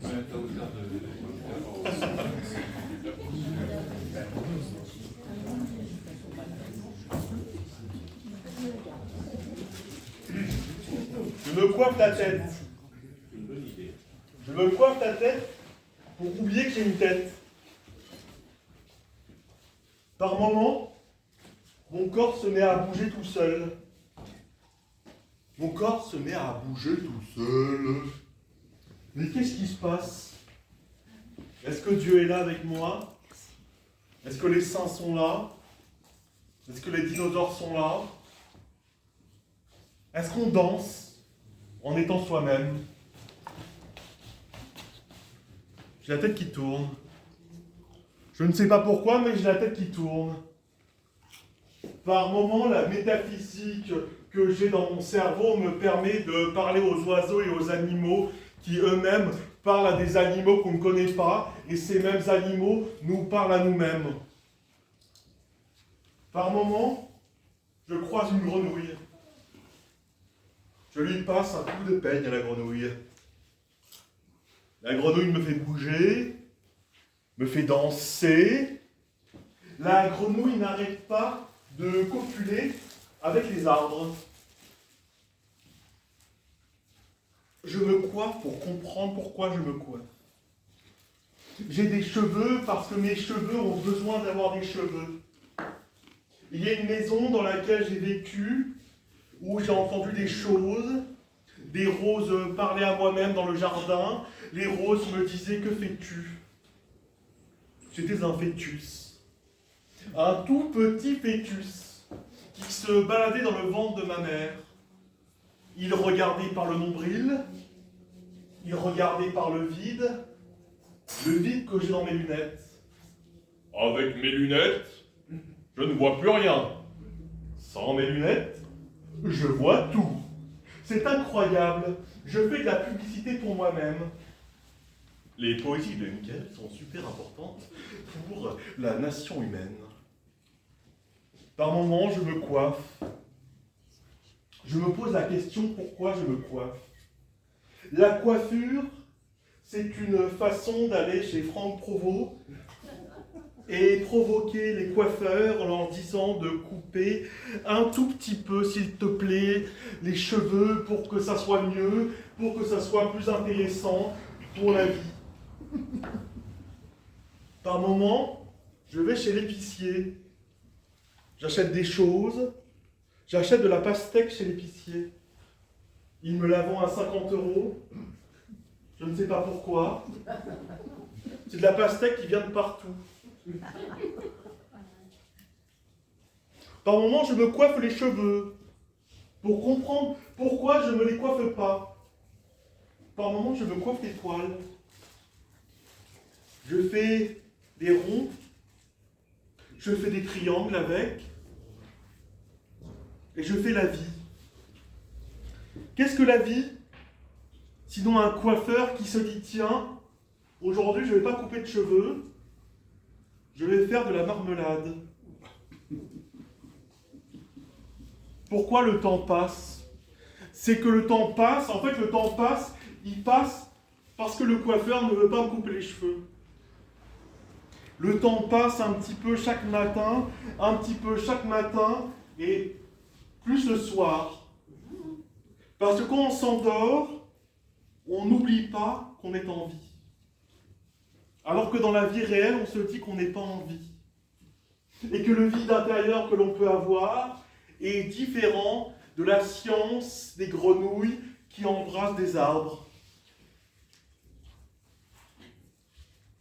Je me coiffe la tête. Je me coiffe la tête pour oublier que j'ai une tête. Par moments, mon corps se met à bouger tout seul. Mon corps se met à bouger tout seul. Mais qu'est-ce qui se passe? Est-ce que Dieu est là avec moi? Est-ce que les saints sont là? Est-ce que les dinosaures sont là? Est-ce qu'on danse en étant soi-même? J'ai la tête qui tourne. Je ne sais pas pourquoi, mais j'ai la tête qui tourne. Par moments, la métaphysique que j'ai dans mon cerveau me permet de parler aux oiseaux et aux animaux qui eux-mêmes parlent à des animaux qu'on ne connaît pas, et ces mêmes animaux nous parlent à nous-mêmes. Par moments, je croise une grenouille. Je lui passe un coup de peigne à la grenouille. La grenouille me fait bouger, me fait danser. La grenouille n'arrête pas de copuler avec les arbres. Je me coiffe pour comprendre pourquoi je me coiffe. J'ai des cheveux parce que mes cheveux ont besoin d'avoir des cheveux. Il y a une maison dans laquelle j'ai vécu, où j'ai entendu des choses. Des roses parlaient à moi-même dans le jardin. Les roses me disaient: que fais-tu? J'étais un fœtus. Un tout petit fœtus qui se baladait dans le ventre de ma mère. Il regardait par le nombril, il regardait par le vide que j'ai dans mes lunettes. Avec mes lunettes, je ne vois plus rien. Sans mes lunettes, je vois tout. C'est incroyable, je fais de la publicité pour moi-même. Les poésies de Michael sont super importantes pour la nation humaine. Par moments, je me coiffe. Je me pose la question pourquoi je me coiffe. La coiffure, c'est une façon d'aller chez Franck Provost et provoquer les coiffeurs en leur disant de couper un tout petit peu, s'il te plaît, les cheveux pour que ça soit mieux, pour que ça soit plus intéressant pour la vie. Par moments, je vais chez l'épicier. J'achète des choses. J'achète de la pastèque chez l'épicier. Il me la vend à 50 €. Je ne sais pas pourquoi. C'est de la pastèque qui vient de partout. Par moments, je me coiffe les cheveux pour comprendre pourquoi je ne me les coiffe pas. Par moments, je me coiffe les poils. Je fais des ronds. Je fais des triangles avec. Et je fais la vie. Qu'est-ce que la vie? Sinon un coiffeur qui se dit: tiens, aujourd'hui je ne vais pas couper de cheveux, je vais faire de la marmelade. Pourquoi le temps passe? C'est que le temps passe, en fait le temps passe, il passe parce que le coiffeur ne veut pas me couper les cheveux. Le temps passe un petit peu chaque matin, un petit peu chaque matin, et plus le soir. Parce que quand on s'endort, on n'oublie pas qu'on est en vie. Alors que dans la vie réelle, on se dit qu'on n'est pas en vie. Et que le vide intérieur que l'on peut avoir est différent de la science des grenouilles qui embrassent des arbres.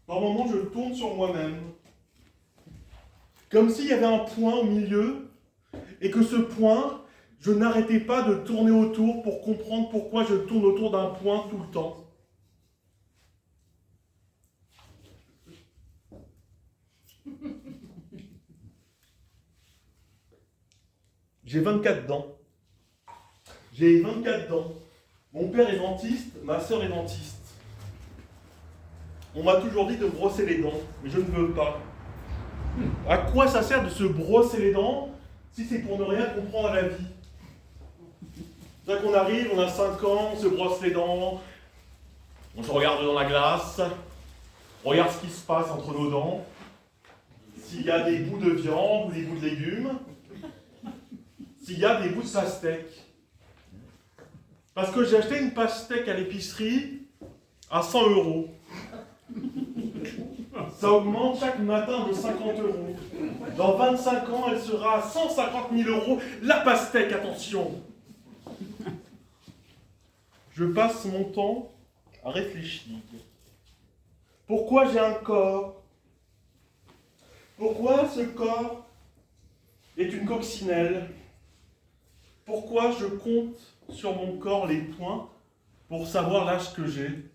Par moments, je tourne sur moi-même. Comme s'il y avait un point au milieu, et que ce point, je n'arrêtais pas de tourner autour pour comprendre pourquoi je tourne autour d'un point tout le temps. J'ai 24 dents. J'ai 24 dents. Mon père est dentiste, ma sœur est dentiste. On m'a toujours dit de brosser les dents, mais je ne veux pas. À quoi ça sert de se brosser les dents si c'est pour ne rien comprendre à la vie? C'est-à-dire qu'on arrive, on a 5 ans, on se brosse les dents, On se regarde dans la glace, on regarde ce qui se passe entre nos dents, s'il y a des bouts de viande ou des bouts de légumes, s'il y a des bouts de pastèque. Parce que j'ai acheté une pastèque à l'épicerie à 100 €. Ça augmente chaque matin de 50 €. Dans 25 ans, elle sera à 150 000 €. La pastèque, attention! Je passe mon temps à réfléchir. Pourquoi j'ai un corps? Pourquoi ce corps est une coccinelle? Pourquoi je compte sur mon corps les points pour savoir l'âge que j'ai?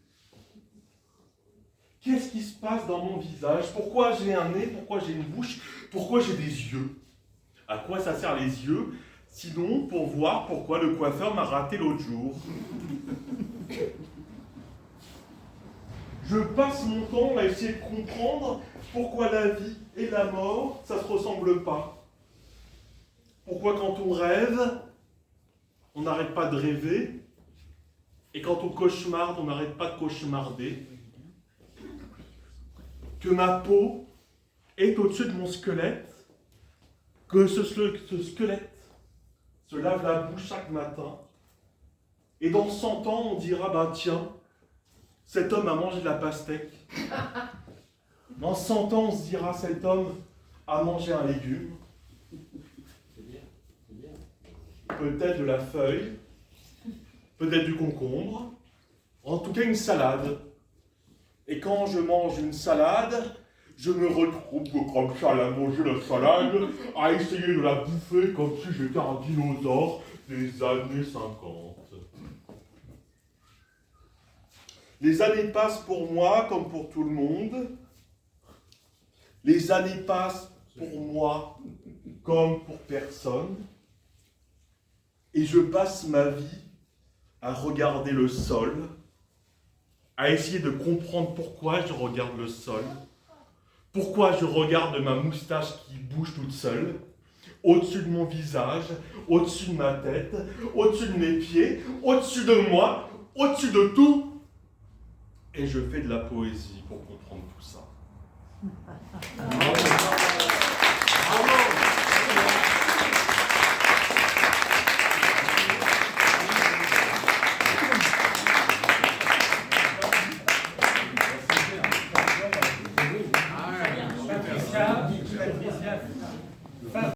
Qu'est-ce qui se passe dans mon visage? Pourquoi j'ai un nez? Pourquoi j'ai une bouche? Pourquoi j'ai des yeux? À quoi ça sert les yeux? Sinon, pour voir pourquoi le coiffeur m'a raté l'autre jour. Je passe mon temps à essayer de comprendre pourquoi la vie et la mort, ça ne se ressemble pas. Pourquoi quand on rêve, on n'arrête pas de rêver, et quand on cauchemarde, on n'arrête pas de cauchemarder. Que ma peau est au-dessus de mon squelette, que ce squelette se lave la bouche chaque matin, et dans 100 ans, on dira, bah tiens, cet homme a mangé de la pastèque. Dans 100 ans, on se dira, cet homme a mangé un légume. Peut-être de la feuille, peut-être du concombre, en tout cas une salade. Et quand je mange une salade, je me retrouve comme ça à manger la salade, à essayer de la bouffer comme si j'étais un dinosaure des années 50. Les années passent pour moi comme pour tout le monde. Les années passent pour moi comme pour personne. Et je passe ma vie à regarder le sol, à essayer de comprendre pourquoi je regarde le sol, pourquoi je regarde ma moustache qui bouge toute seule, au-dessus de mon visage, au-dessus de ma tête, au-dessus de mes pieds, au-dessus de moi, au-dessus de tout. Et je fais de la poésie pour comprendre tout ça.